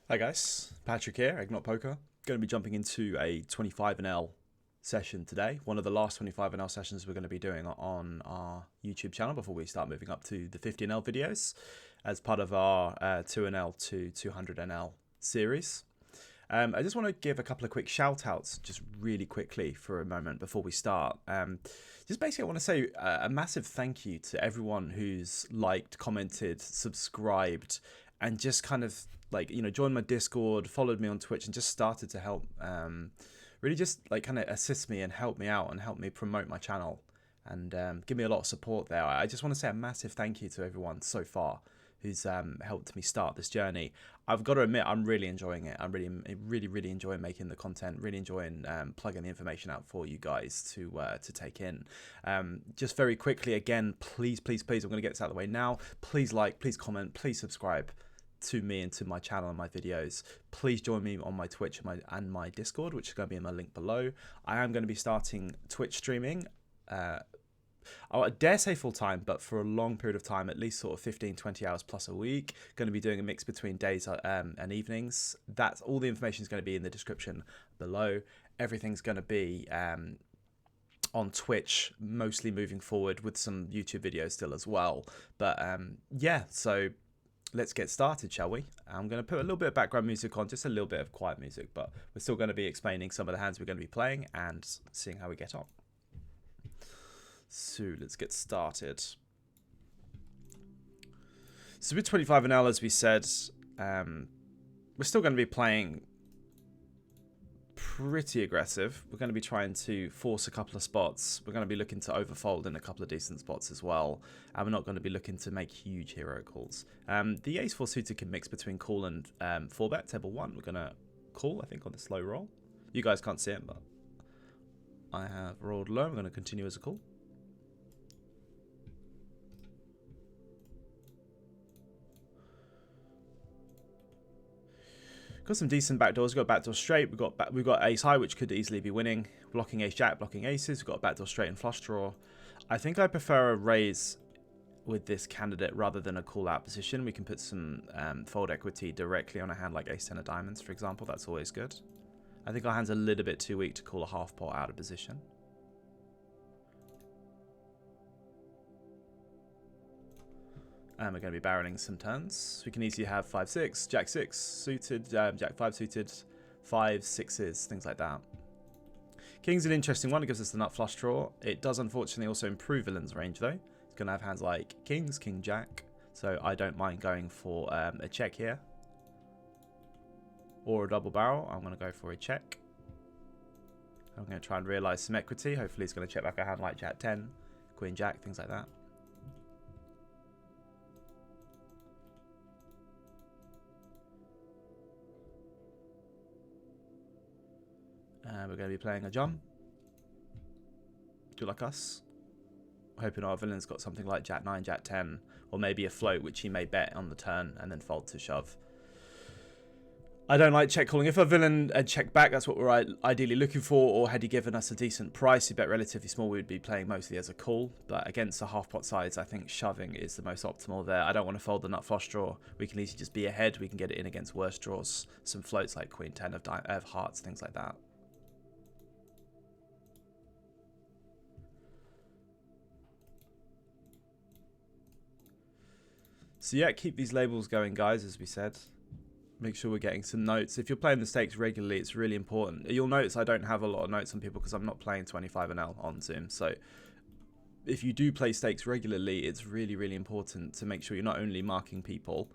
Hi guys, Patrick here, Ignot Poker. Going to be jumping into a 25NL session today. One of the last 25NL sessions we're going to be doing on our YouTube channel before we start moving up to the 50NL videos as part of our 2NL to 200NL series. I just want to give a couple of quick shout outs just really quickly for a moment before we start. Just basically I want to say a massive thank you to everyone who's liked, commented, subscribed, and just kind of joined my Discord, followed me on Twitch, and just started to help really just kind of assist me and help me out and help me promote my channel and give me a lot of support there. I just want to say a massive thank you to everyone so far who's helped me start this journey. I've got to admit, I'm really enjoying it. I'm really enjoying making the content, really enjoying plugging the information out for you guys to take in. Just very quickly, again, please, I'm going to get this out of the way now. Please like, please comment, please subscribe to me and to my channel and my videos. Please join me on my Twitch and my Discord, which is going to be in my link below. I am going to be starting Twitch streaming. I dare say full time, but for a long period of time, at least sort of 15-20 hours plus a week. Going to be doing a mix between days and evenings. That's all. The information is going to be in the description below. Everything's going to be on Twitch, mostly moving forward, with some YouTube videos still as well. But yeah, so let's get started, shall we? I'm going to put a little bit of background music on, just a little bit of quiet music, but we're still going to be explaining some of the hands we're going to be playing and seeing how we get on. So let's get started. So with 25NL, as we said, we're still going to be playing pretty aggressive. We're going to be trying to force a couple of spots. We're going to be looking to overfold in a couple of decent spots as well. And we're not going to be looking to make huge hero calls. The ace-4 suited can mix between call and 4-bet. Table 1, we're going to call, I think, on the slow roll. You guys can't see it, but I have rolled low. I'm going to continue as a call. Got some decent backdoors. We've got backdoor straight. We've got ace high, which could easily be winning. Blocking ace jack, blocking aces. We've got backdoor straight and flush draw. I think I prefer a raise with this candidate rather than a call out position. We can put some fold equity directly on a hand like ace 10 of diamonds, for example. That's always good. I think our hand's a little bit too weak to call a half pot out of position. And we're going to be barreling some turns. We can easily have 5-6, Jack-6 suited, Jack-5 suited, 5-6s, things like that. King's an interesting one. It gives us the nut flush draw. It does unfortunately also improve villain's range though. It's going to have hands like kings, king-jack. So I don't mind going for a check here. Or a double barrel. I'm going to go for a check. I'm going to try and realise some equity. Hopefully he's going to check back a hand like Jack-10, Queen-Jack, things like that. We're going to be playing a jump. Do like us. Hoping our villain's got something like Jack-9, Jack-10, or maybe a float which he may bet on the turn and then fold to shove. I don't like check calling. If a villain had checked back, that's what we're ideally looking for, or had he given us a decent price, he bet relatively small, we would be playing mostly as a call. But against the half pot sides, I think shoving is the most optimal there. I don't want to fold the nut flush draw. We can easily just be ahead. We can get it in against worse draws. Some floats like Queen 10 of hearts, things like that. So yeah, keep these labels going, guys, as we said. Make sure we're getting some notes. If you're playing the stakes regularly, it's really important. You'll notice I don't have a lot of notes on people because I'm not playing 25NL on Zoom. So if you do play stakes regularly, it's really important to make sure you're not only marking people,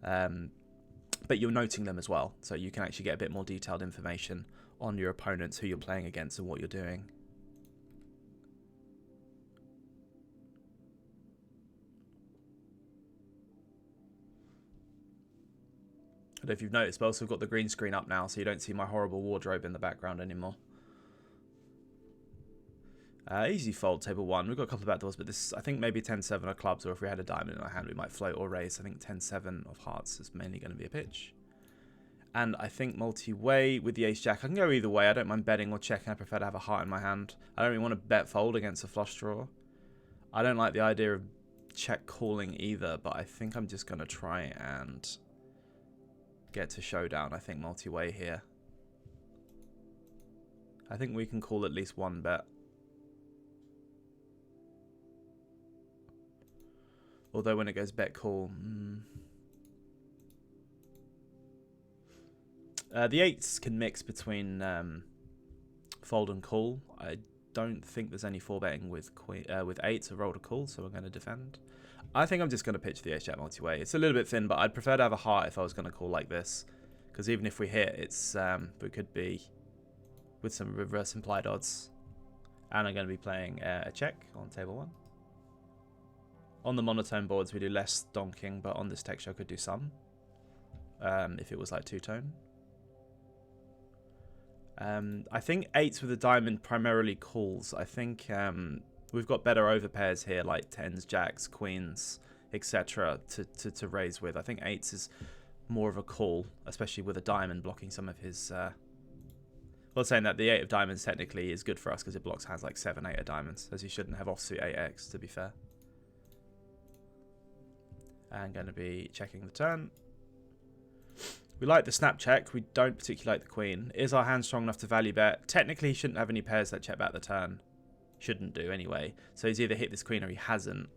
but you're noting them as well. So you can actually get a bit more detailed information on your opponents, who you're playing against and what you're doing. I don't know if you've noticed, but also I've got the green screen up now, so you don't see my horrible wardrobe in the background anymore. Easy fold, table 1. We've got a couple of backdoors, but this, I think maybe 10-7 of clubs, or if we had a diamond in our hand, we might float or raise. I think 10-7 of hearts is mainly going to be a pitch. And I think multi-way with the ace-jack. I can go either way. I don't mind betting or checking. I prefer to have a heart in my hand. I don't really want to bet fold against a flush draw. I don't like the idea of check calling either, but I think I'm just going to try and get to showdown, I think, multi-way here. I think we can call at least one bet. Although when it goes bet call... the 8s can mix between fold and call. I don't think there's any 4-betting with 8s. I rolled a call, so we're going to defend. I think I'm just going to pitch the ace-jack multi-way. It's a little bit thin, but I'd prefer to have a heart if I was going to call like this. Because even if we hit, it's we could be with some reverse implied odds. And I'm going to be playing a check on table 1. On the monotone boards, we do less donking, but on this texture, I could do some. If it was like two-tone. I think 8s with a diamond primarily calls. I think we've got better overpairs here, like 10s, jacks, queens, etc. to raise with. I think 8s is more of a call, especially with a diamond blocking some of his... well, saying that the 8 of diamonds technically is good for us because it blocks hands like 7, 8 of diamonds, as you shouldn't have offsuit 8x, to be fair. And going to be checking the turn. We like the snap check. We don't particularly like the queen. Is our hand strong enough to value bet? Technically, he shouldn't have any pairs that check back the turn. Shouldn't do anyway. So he's either hit this queen or he hasn't.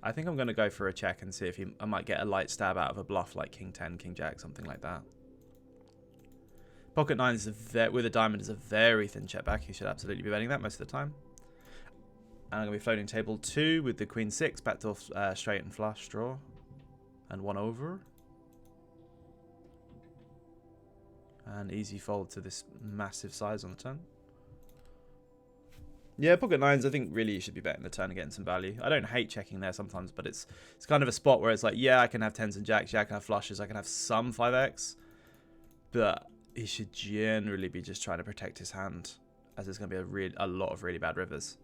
I think I'm going to go for a check and see if I might get a light stab out of a bluff like king 10, king jack, something like that. Pocket 9 is with a diamond is a very thin check back. He should absolutely be betting that most of the time. And I'm going to be floating table 2 with the queen 6, backdoor straight and flush draw. And 1 over. And easy fold to this massive size on the turn. Yeah, pocket 9s, I think really you should be betting the turn and getting some value. I don't hate checking there sometimes, but it's kind of a spot where it's like, yeah, I can have 10s and jacks, yeah, I can have flushes, I can have some 5x. But he should generally be just trying to protect his hand, as there's going to be a lot of really bad rivers.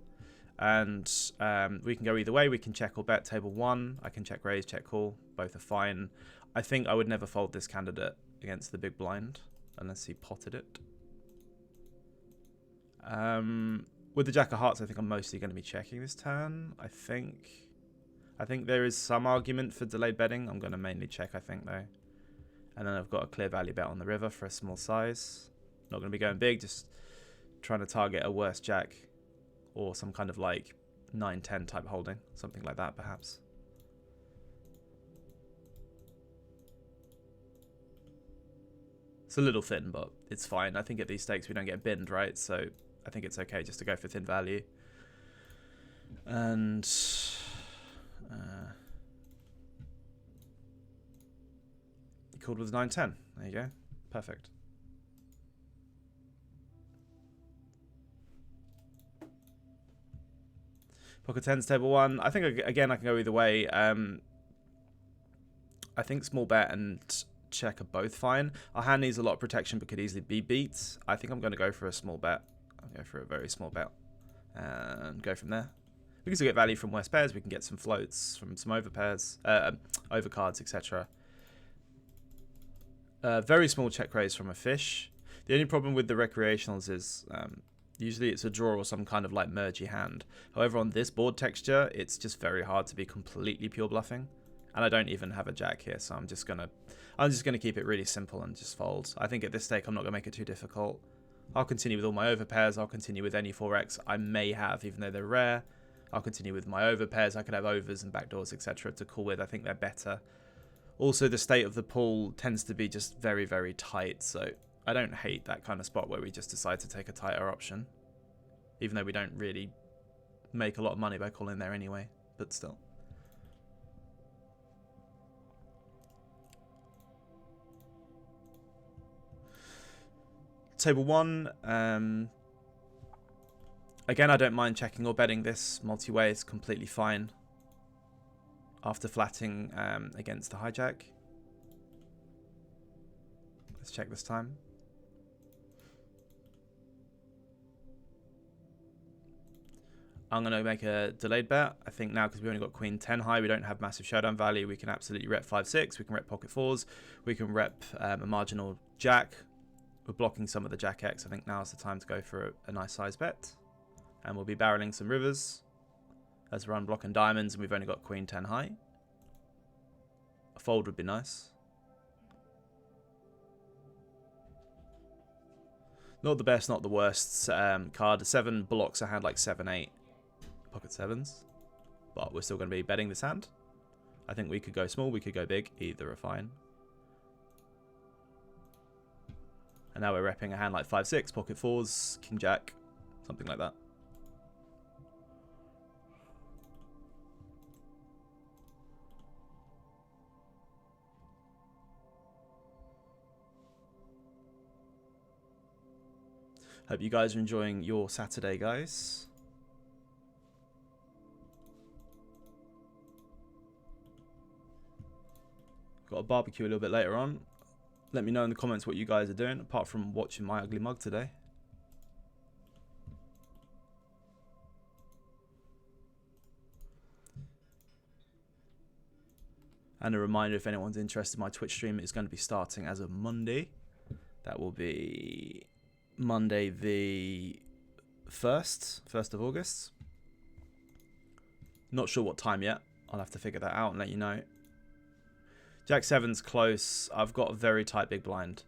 And we can go either way. We can check or bet table 1. I can check raise, check call. Both are fine. I think I would never fold this candidate against the big blind unless he potted it. With the jack of hearts, I think I'm mostly going to be checking this turn. I think there is some argument for delayed betting. I'm going to mainly check, I think, though. And then I've got a clear value bet on the river for a small size. Not going to be going big, just trying to target a worse jack. Or some kind of like 9-10 type holding. Something like that, perhaps. It's a little thin, but it's fine. I think at these stakes we don't get binned, right? So I think it's okay just to go for thin value. And... he called with 9-10. There you go. Perfect. Pocket 10s, table 1. I think, again, I can go either way. I think small bet and check are both fine. Our hand needs a lot of protection but could easily be beat. I think I'm going to go for a small bet. I'll go for a very small bet. And go from there. We can still get value from worse pairs. We can get some floats from some overpairs, overcards, etc. Very small check raise from a fish. The only problem with the recreationals is... usually it's a draw or some kind of like mergy hand. However, on this board texture, it's just very hard to be completely pure bluffing. And I don't even have a jack here, so I'm just gonna keep it really simple and just fold. I think at this stake I'm not gonna make it too difficult. I'll continue with all my overpairs. I'll continue with any 4x I may have, even though they're rare. I'll continue with my overpairs. I could have overs and backdoors, etc. to call with. I think they're better. Also, the state of the pool tends to be just very, very tight, so I don't hate that kind of spot where we just decide to take a tighter option. Even though we don't really make a lot of money by calling there anyway, but still. Table 1. Again, I don't mind checking or betting this multi-way. It's completely fine. After flatting against the hijack. Let's check this time. I'm going to make a delayed bet. I think now, because we only got queen 10 high, we don't have massive showdown value. We can absolutely rep 5-6. We can rep pocket 4s. We can rep a marginal jack. We're blocking some of the jack X. I think now's the time to go for a nice size bet. And we'll be barreling some rivers as we're unblocking diamonds, and we've only got queen 10 high. A fold would be nice. Not the best, not the worst card. 7 blocks a hand like 7-8 pocket 7s. But we're still going to be betting this hand. I think we could go small, we could go big. Either are fine. And now we're repping a hand like 5-6, pocket 4s, king jack, something like that. Hope you guys are enjoying your Saturday, guys. Got a barbecue a little bit later on. Let me know in the comments what you guys are doing, apart from watching my ugly mug today. And a reminder, if anyone's interested, my Twitch stream is going to be starting as of Monday. That will be Monday the 1st of August. Not sure what time yet. I'll have to figure that out and let you know. Jack 7's close. I've got a very tight big blind.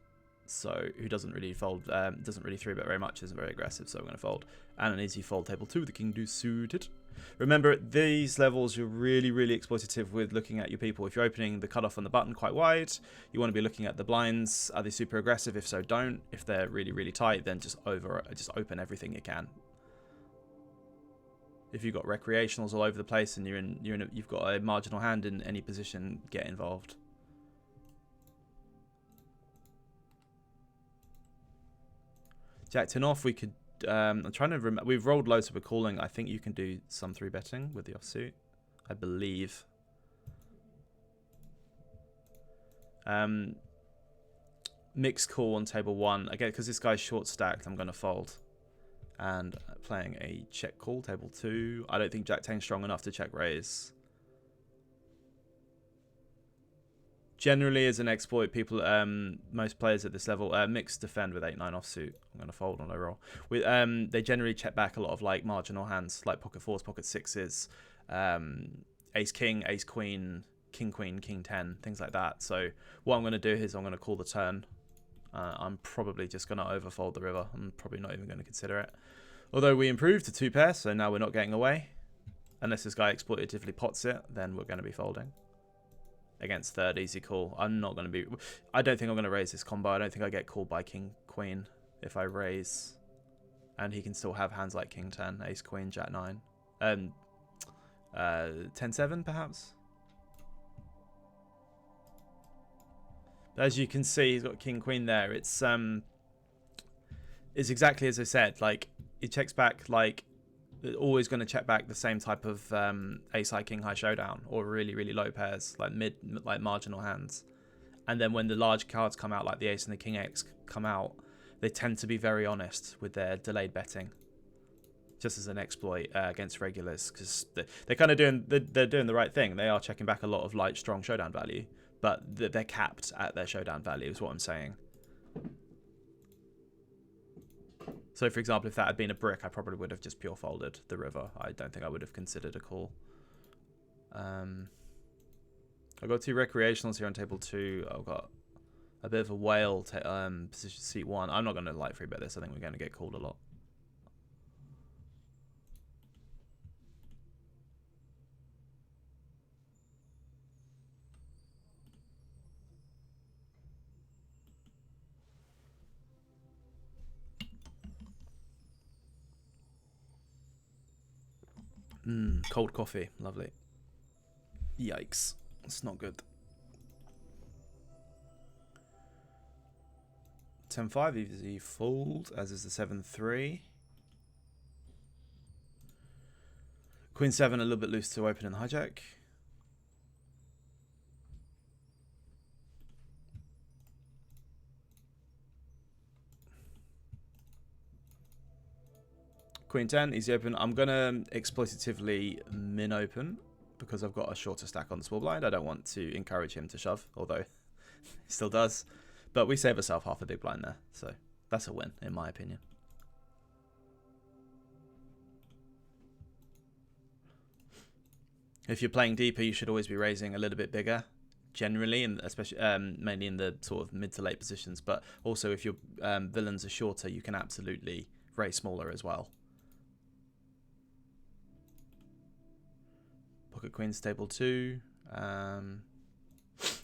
So who doesn't really fold, doesn't really 3-bet very much, isn't very aggressive, so I'm going to fold. And an easy fold table 2, the king deuce suited. Remember, at these levels, you're really, really exploitative with looking at your people. If you're opening the cutoff on the button quite wide, you want to be looking at the blinds. Are they super aggressive? If so, don't. If they're really, really tight, then just open everything you can. If you've got recreationals all over the place and you've got a marginal hand in any position, get involved. Jack 10 off, we could. I'm trying to remember. We've rolled low, so we're calling. I think you can do some 3-betting with the offsuit. I believe. Mixed call on table 1. Again, because this guy's short stacked, I'm going to fold. And playing a check call, table 2. I don't think Jack 10's strong enough to check raise. Generally, as an exploit, people, most players at this level, mix defend with 8-9 offsuit. I'm going to fold on low roll. They generally check back a lot of like marginal hands, like pocket 4s, pocket 6s, ace king, ace queen, king queen, king 10, things like that. So what I'm going to do is I'm going to call the turn. I'm probably just going to overfold the river. I'm probably not even going to consider it. Although we improved to 2 pair, so now we're not getting away. Unless this guy exploitatively pots it, then we're going to be folding. Against third, easy call. I don't think I'm going to raise this combo. I don't think I get called by king queen if I raise. And he can still have hands like king 10, ace queen, jack 9. 10-7 perhaps. As you can see, he's got king queen there. It's exactly as I said. Like, it checks back, like, always going to check back the same type of ace high king high showdown, or really, really low pairs, like marginal hands. And then when the large cards come out, like the ace and the king x come out, they tend to be very honest with their delayed betting, just as an exploit against regulars, because they're kind of doing the right thing. They are checking back a lot of light strong showdown value, but they're capped at their showdown value is what I'm saying. So, for example, if that had been a brick, I probably would have just pure folded the river. I don't think I would have considered a call. I've got 2 recreationals here on table 2. I've got a bit of a whale position seat 1. I'm not going to like 3-bet this. I think we're going to get called a lot. Cold coffee, lovely. Yikes, it's not good. 10-5, easy fold, as is the 7-3. Queen 7 a little bit loose to open and hijack. Queen 10, easy open. I'm going to exploitatively min open because I've got a shorter stack on the small blind. I don't want to encourage him to shove, although he still does. But we save ourselves half a big blind there, so that's a win, in my opinion. If you're playing deeper, you should always be raising a little bit bigger, generally, and especially mainly in the sort of mid to late positions. But also, if your villains are shorter, you can absolutely raise smaller as well. Pocket Queen's table 2.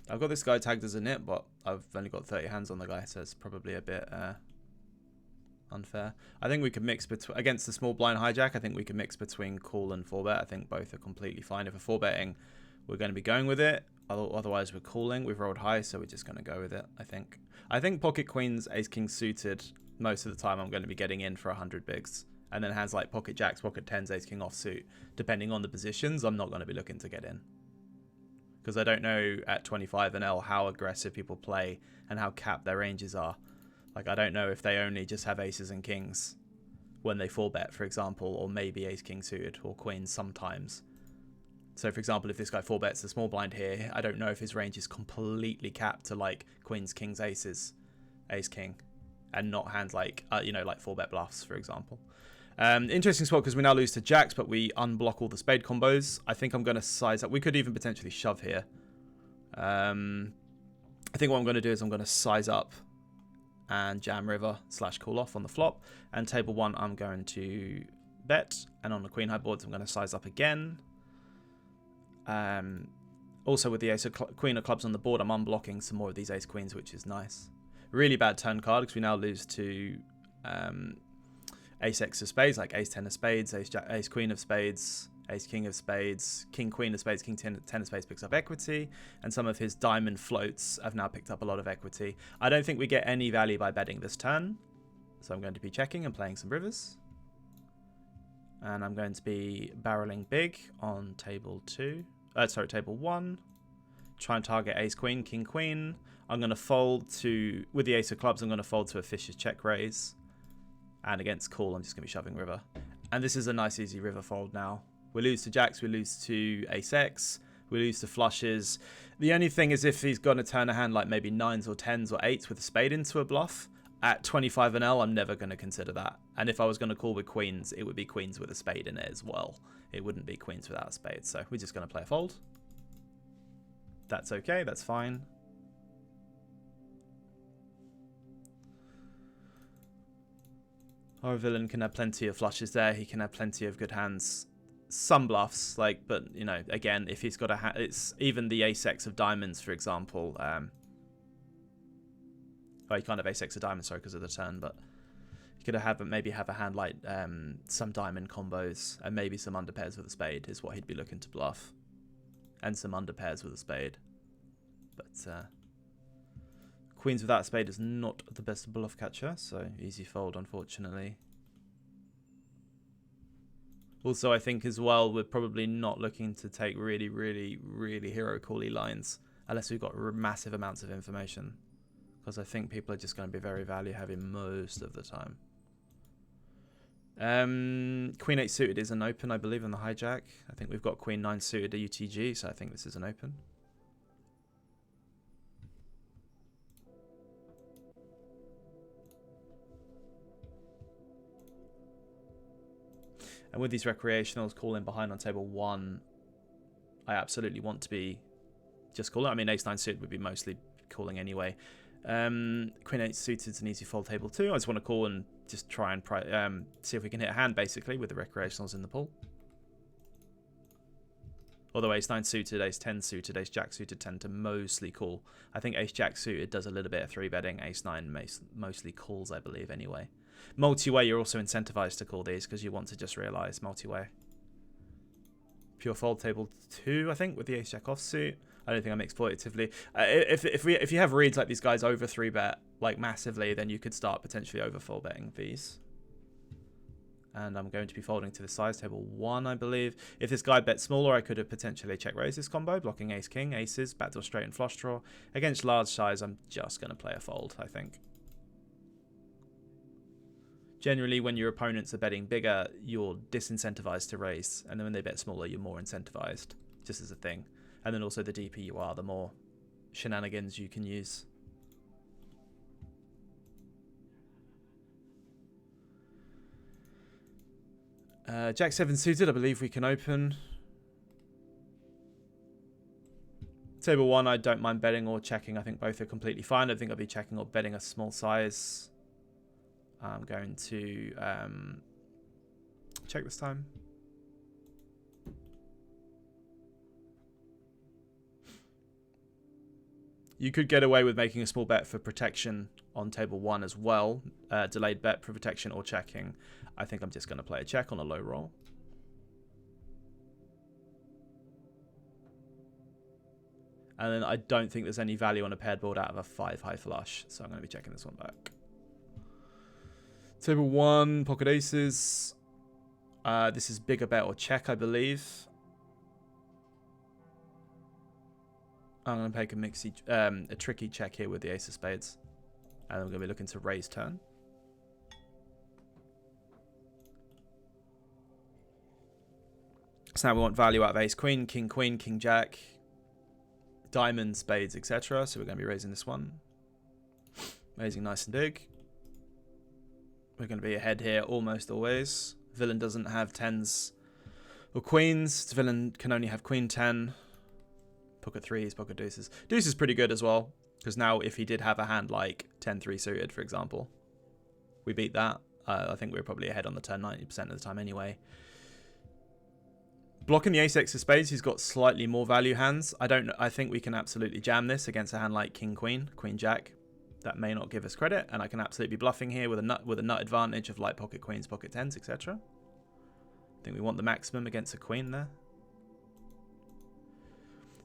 I've got this guy tagged as a nit, but I've only got 30 hands on the guy, so it's probably a bit unfair. I think we could mix between against the small blind hijack. I think we could mix between call and 4-bet. I think both are completely fine. If we're 4-betting, we're going to be going with it. Otherwise, we're calling. We've rolled high, so we're just going to go with it. I think Pocket Queens, Ace King suited. Most of the time, I'm going to be getting in for 100 bigs, and then hands like Pocket Jacks, Pocket Tens, Ace King offsuit. Depending on the positions, I'm not going to be looking to get in. Because I don't know at 25 and L how aggressive people play and how capped their ranges are. Like, I don't know if they only just have aces and kings when they 4-bet, for example, or maybe ace king suited or queens sometimes. So, for example, if this guy 4-bets the small blind here, I don't know if his range is completely capped to like queens, kings, aces, ace king, and not hands like, like 4-bet bluffs, for example. Interesting spot because we now lose to jacks, but we unblock all the spade combos. I think I'm going to size up. We could even potentially shove here. I think what I'm going to do is I'm going to size up and jam river / call off on the flop. And table 1, I'm going to bet. And on the queen high boards, I'm going to size up again. Also with the ace of queen of clubs on the board, I'm unblocking some more of these ace queens, which is nice. Really bad turn card because we now lose to ace x of spades, like ace 10 of spades, ace queen of spades, ace king of spades, king queen of spades, king 10 of spades picks up equity, and some of his diamond floats have now picked up a lot of equity. I don't think we get any value by betting this turn, so I'm going to be checking and playing some rivers. And I'm going to be barreling big on table 1. Try and target ace queen, king queen. I'm going to fold to, with the ace of clubs, I'm going to fold to a fisher's check raise. And against call, I'm just going to be shoving river. And this is a nice easy river fold now. We lose to jacks, we lose to ace x, we lose to flushes. The only thing is if he's going to turn a hand like maybe 9s or 10s or 8s with a spade into a bluff, at 25 and L, I'm never going to consider that. And if I was going to call with queens, it would be queens with a spade in it as well. It wouldn't be queens without a spade. So we're just going to play a fold. That's okay, that's fine. Our villain can have plenty of flushes there. He can have plenty of good hands. Some bluffs, like, but, you know, again, if he's got a it's even the ace x of diamonds, for example. Well, you can't have ace x of diamonds, sorry, because of the turn, but you could have maybe have a hand like some diamond combos and maybe some underpairs with a spade is what he'd be looking to bluff. And some underpairs with a spade. But queens without a spade is not the best bluff catcher, so easy fold, unfortunately. Also, I think as well, we're probably not looking to take really hero call-y lines unless we've got massive amounts of information, because I think people are just going to be very value heavy most of the time. Queen 8 suited is an open, I believe, on the hijack. I think we've got Queen 9 suited at UTG, so I think this is an open. And with these recreationals calling behind on table 1, I absolutely want to be just calling. I mean, ace 9 suited would be mostly calling anyway. Queen 8 suited is an easy fold table 2. I just want to call and just try and see if we can hit a hand, basically, with the recreationals in the pool. Although ace 9 suited, ace 10 suited, ace jack suited tend to mostly call. I think ace jack suited does a little bit of 3-betting. Ace 9 mostly calls, I believe, anyway. Multi-way, you're also incentivized to call these because you want to just realize multi-way. Pure fold table 2, I think, with the ace jack offsuit. I don't think I'm exploitatively. If you have reads like these guys over 3-bet like massively, then you could start potentially over 4-betting these. And I'm going to be folding to the size table 1, I believe. If this guy bet smaller, I could have potentially check raised this combo, blocking ace king, aces, backdoor straight and flush draw. Against large size, I'm just going to play a fold, I think. Generally, when your opponents are betting bigger, you're disincentivized to raise. And then when they bet smaller, you're more incentivized, just as a thing. And then also the deeper you are, the more shenanigans you can use. Jack 7 suited, I believe we can open. Table 1, I don't mind betting or checking. I think both are completely fine. I think I'll be checking or betting a small size. I'm going to check this time. You could get away with making a small bet for protection on table 1 as well. Delayed bet for protection or checking. I think I'm just going to play a check on a low roll. And then I don't think there's any value on a paired board out of a 5 high flush. So I'm going to be checking this one back. Table 1, pocket aces. This is bigger bet or check, I believe. I'm going to take a tricky check here with the ace of spades. And I'm going to be looking to raise turn. So now we want value out of ace queen, king jack, diamond, spades, etc. So we're going to be raising this one. Raising nice and big. We're going to be ahead here almost always. Villain doesn't have 10s or queens. The villain can only have queen 10. Pocket 3s, pocket deuces. Deuce is pretty good as well. Because now if he did have a hand like 10-3 suited, for example, we beat that. I think we were probably ahead on the turn 90% of the time anyway. Blocking the ace-x of spades, he's got slightly more value hands. I think we can absolutely jam this against a hand like king-queen, queen-jack. That may not give us credit, and I can absolutely be bluffing here with a nut advantage of like pocket queens, pocket 10s, etc. I think we want the maximum against a queen there.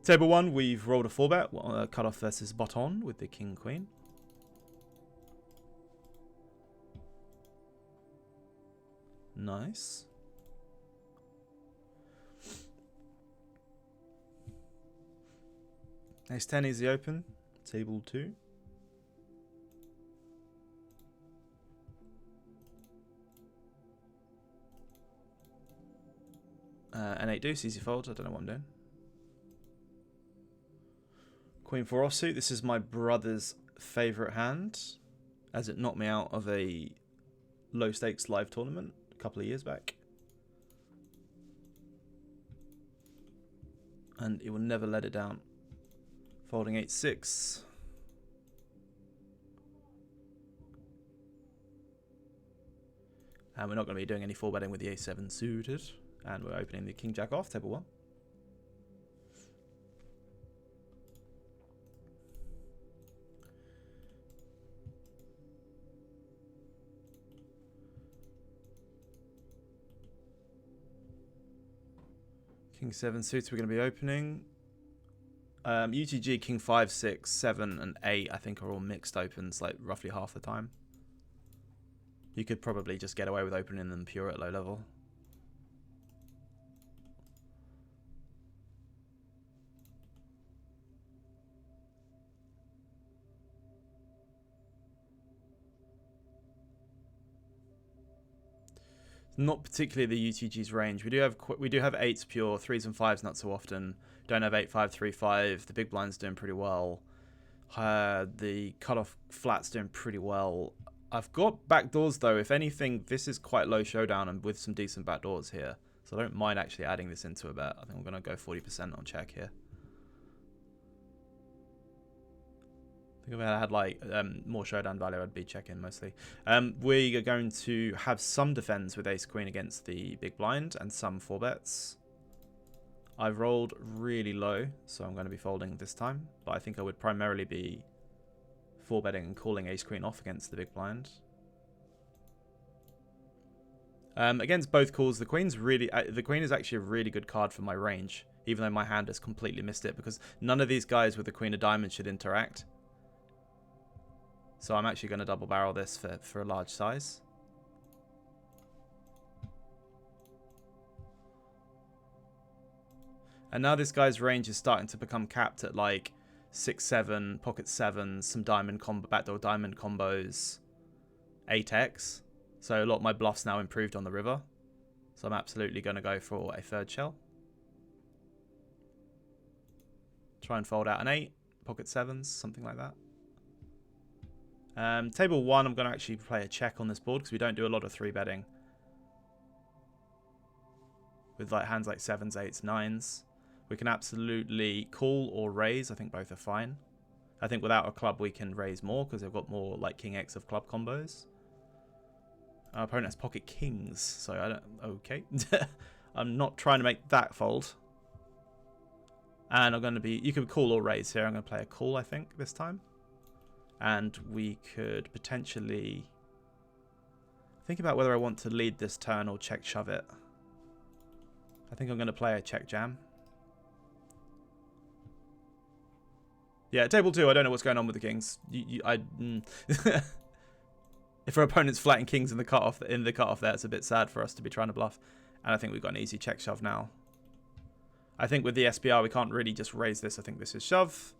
Table 1, we've rolled a 4-bet, cutoff versus bottom with the king-queen. Nice. Ace 10 is the open. Table 2. An 8 deuce, easy fold. I don't know what I'm doing. Queen 4 offsuit. This is my brother's favourite hand, as it knocked me out of a low stakes live tournament a couple of years back. And it will never let it down. Folding 8-6. And we're not going to be doing any 4-betting with the A7 suited. And we're opening the king jack off, table 1. King 7 suits we're going to be opening. UTG, king 5, 6, 7, and 8 I think are all mixed opens, like roughly half the time. You could probably just get away with opening them pure at low level. Not particularly the UTG's range. We do have 8s pure, 3s and 5s not so often. Don't have 8-5, 3-5. The big blind's doing pretty well. The cutoff flat's doing pretty well. I've got backdoors though. If anything, this is quite low showdown and with some decent backdoors here. So I don't mind actually adding this into a bet. I think we're going to go 40% on check here. I think if I had like more showdown value, I'd be checking mostly. We are going to have some defense with ace queen against the big blind and some 4-bets. I've rolled really low, so I'm going to be folding this time. But I think I would primarily be 4-betting and calling ace queen off against the big blind. Against both calls, the queen is actually a really good card for my range, even though my hand has completely missed it because none of these guys with the queen of diamonds should interact. So I'm actually going to double barrel this for a large size. And now this guy's range is starting to become capped at like 6-7, pocket 7s, some diamond combo, backdoor diamond combos, 8x. So a lot of my bluffs now improved on the river. So I'm absolutely going to go for a third shell. Try and fold out an 8, pocket 7s, something like that. Table 1, I'm going to actually play a check on this board because we don't do a lot of 3-betting. With like hands like 7s, 8s, 9s. We can absolutely call or raise. I think both are fine. I think without a club we can raise more because they've got more like King X of club combos. Our opponent has pocket kings, so I don't... Okay. I'm not trying to make that fold. And I'm going to be... You can call or raise here. I'm going to play a call, I think, this time. And we could potentially... think about whether I want to lead this turn or check shove it. I think I'm going to play a check jam. Yeah, table 2, I don't know what's going on with the kings. If our opponent's flatting kings in the cutoff there, it's a bit sad for us to be trying to bluff. And I think we've got an easy check shove now. I think with the SPR, we can't really just raise this. I think this is shove.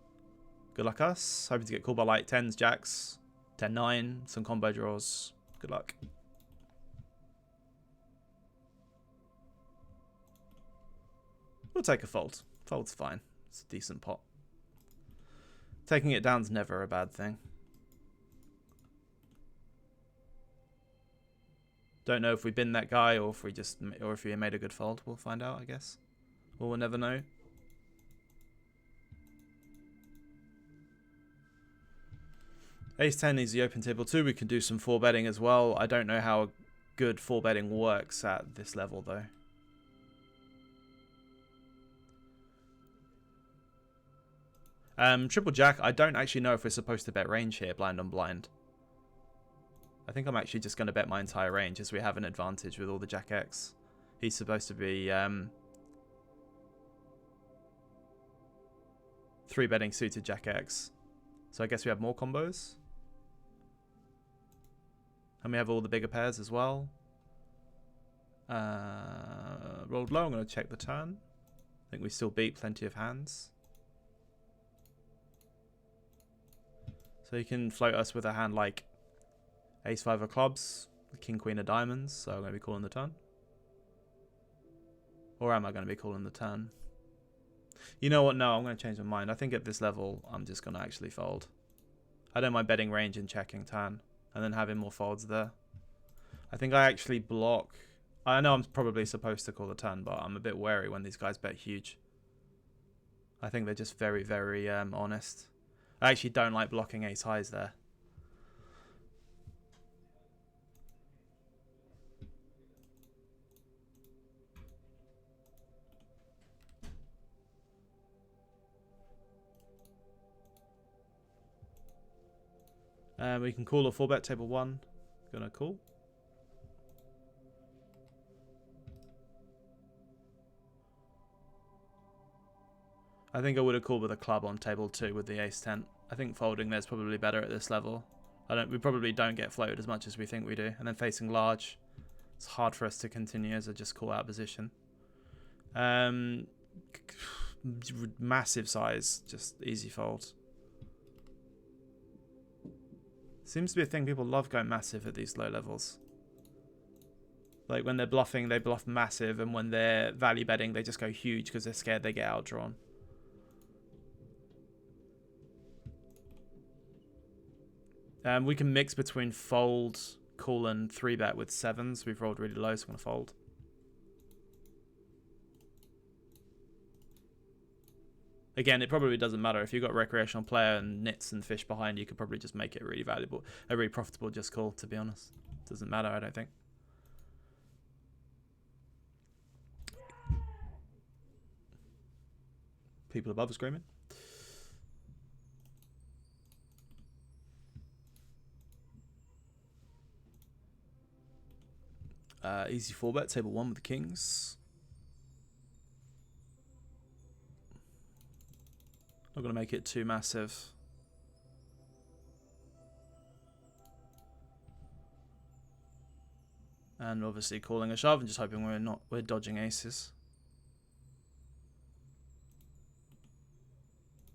Good luck us. Hoping to get called by like 10s, jacks, 10-9, some combo draws. Good luck. We'll take a fold. Fold's fine. It's a decent pot. Taking it down's never a bad thing. Don't know if we've been that guy or if we made a good fold. We'll find out, I guess. Or we'll never know. Ace-10 is the open table 2. We can do some 4-betting as well. I don't know how good 4-betting works at this level, though. Triple jack, I don't actually know if we're supposed to bet range here, blind on blind. I think I'm actually just going to bet my entire range as we have an advantage with all the jack X. He's supposed to be 3-betting suited jack X. So I guess we have more combos. And we have all the bigger pairs as well. Rolled low, I'm going to check the turn. I think we still beat plenty of hands. So you can float us with a hand like Ace-5 of clubs, King-Queen of diamonds, so I'm going to be calling the turn. Or am I going to be calling the turn? You know what? No, I'm going to change my mind. I think at this level, I'm just going to actually fold. I don't mind betting range and checking turn, and then having more folds there. I think I actually block... I know I'm probably supposed to call the turn, but I'm a bit wary when these guys bet huge. I think they're just very, very honest. I actually don't like blocking ace highs there. We can call a 4-bet table 1. Gonna call. I think I would have called with a club on table 2 with the ace-10. I think folding there's probably better at this level. We probably don't get floated as much as we think we do. And then facing large, it's hard for us to continue as a just call out position. Massive size, just easy fold. Seems to be a thing, people love going massive at these low levels. Like when they're bluffing, they bluff massive, and when they're value betting, they just go huge because they're scared they get outdrawn. We can mix between fold, call, and 3-bet with 7s. We've rolled really low, so I'm going to fold. Again, it probably doesn't matter. If you've got a recreational player and nits and fish behind, you could probably just make it really valuable, a really profitable just call, to be honest. Doesn't matter, I don't think. People above are screaming. Easy 4-bet, table 1 with the kings. Not going to make it too massive. And obviously calling a shove and just hoping we're dodging aces.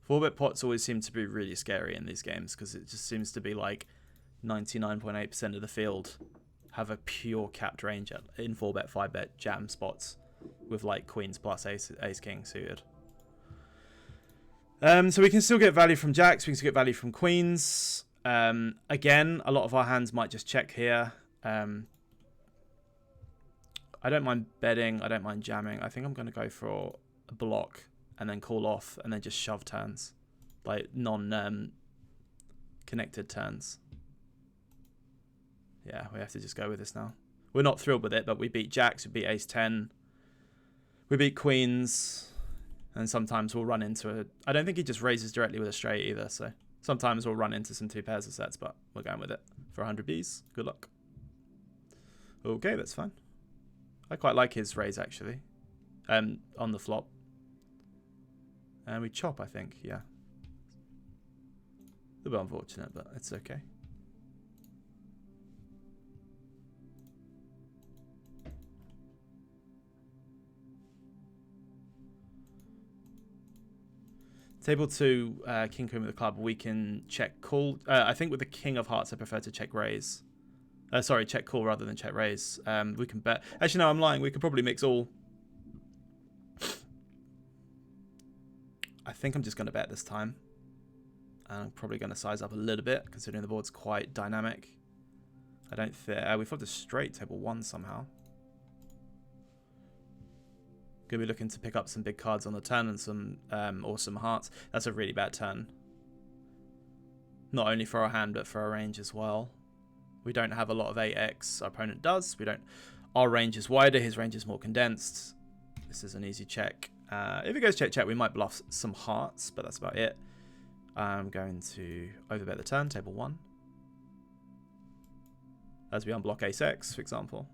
4-bet pots always seem to be really scary in these games because it just seems to be like 99.8% of the field have a pure capped range in 4-bet, 5-bet jam spots with like queens plus ace-king suited. So we can still get value from jacks, we can still get value from queens. Again, a lot of our hands might just check here. I don't mind betting, I don't mind jamming. I think I'm going to go for a block and then call off, and then just shove turns, like non-connected turns. Yeah, we have to just go with this now. We're not thrilled with it, but we beat jacks, we beat ace 10, we beat queens, and sometimes we'll run into a... I don't think he just raises directly with a straight either, so sometimes we'll run into some 2 pairs of sets, but we're going with it for 100 Bs. Good luck. Okay, that's fine. I quite like his raise, actually, on the flop. And we chop, I think, yeah. A bit unfortunate, but it's okay. Table 2, king queen with the club, we can check call. I think with the king of hearts, I prefer to check raise. Sorry, check call rather than check raise. We can bet. Actually, no, I'm lying. We could probably mix all. I think I'm just going to bet this time. And I'm probably going to size up a little bit, considering the board's quite dynamic. I don't think... we flipped a straight table 1 somehow. Going to be looking to pick up some big cards on the turn and some awesome hearts. That's a really bad turn. Not only for our hand, but for our range as well. We don't have a lot of 8x. Our opponent does. We don't. Our range is wider. His range is more condensed. This is an easy check. If it goes check, we might bluff some hearts, but that's about it. I'm going to overbet the turn, table 1. As we unblock ace-x, for example.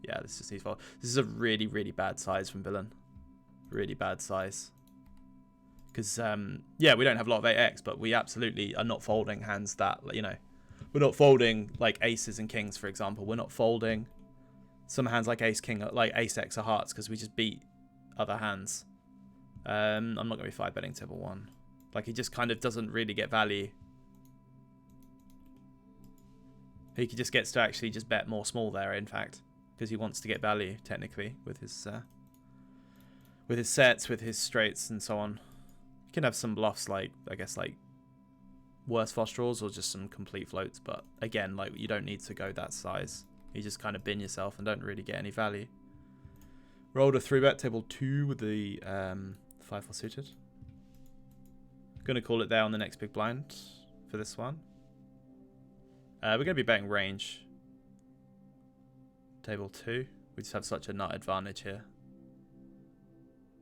Yeah, this just needs fold. This is a really, really bad size from villain. Really bad size. Because, yeah, we don't have a lot of 8x, but we absolutely are not folding hands that, you know, we're not folding like aces and kings, for example. We're not folding some hands like ace king, like ace x of hearts, because we just beat other hands. I'm not going to be 5-betting table 1. Like, he just kind of doesn't really get value. He just gets to actually just bet more small there, in fact. Because he wants to get value, technically, with his sets, with his straights, and so on. You can have some bluffs, like, I guess, like, worse flush draws, or just some complete floats, but, again, like, you don't need to go that size. You just kind of bin yourself and don't really get any value. Rolled a 3-bet, table 2 with the 5-4 suited. Going to call it there on the next big blind for this one. We're going to be betting range. Table 2. We just have such a nut advantage here.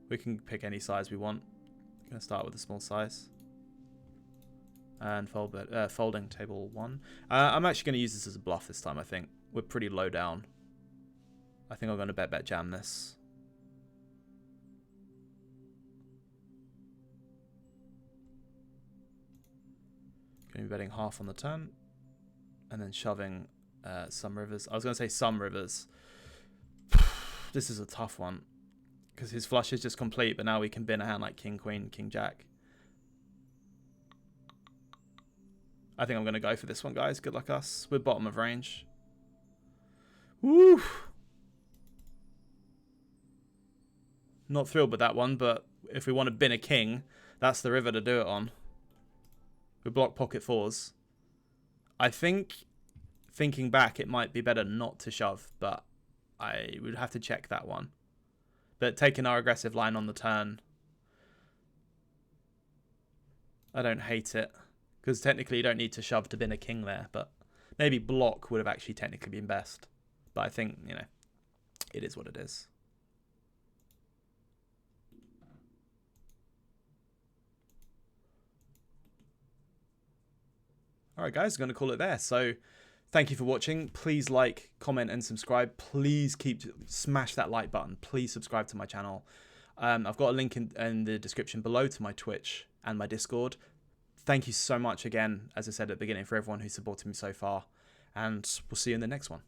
We can pick any size we want. Going to start with a small size. And folding table 1. I'm actually going to use this as a bluff this time, I think. We're pretty low down. I think I'm going to bet jam this. Going to be betting half on the turn. And then shoving some rivers. I was going to say some rivers. This is a tough one. Because his flush is just complete, but now we can bin a hand like king, queen, king, jack. I think I'm going to go for this one, guys. Good luck us. We're bottom of range. Woo! Not thrilled with that one, but if we want to bin a king, that's the river to do it on. We block pocket 4s. I think, thinking back, it might be better not to shove, but I would have to check that one. But taking our aggressive line on the turn, I don't hate it. Because technically you don't need to shove to bin a king there, but maybe block would have actually technically been best. But I think, you know, it is what it is. Alright guys, going to call it there. So thank you for watching. Please like, comment and subscribe. Please smash that like button. Please subscribe to my channel. I've got a link in the description below to my Twitch and my Discord. Thank you so much again, as I said at the beginning, for everyone who's supported me so far. And we'll see you in the next one.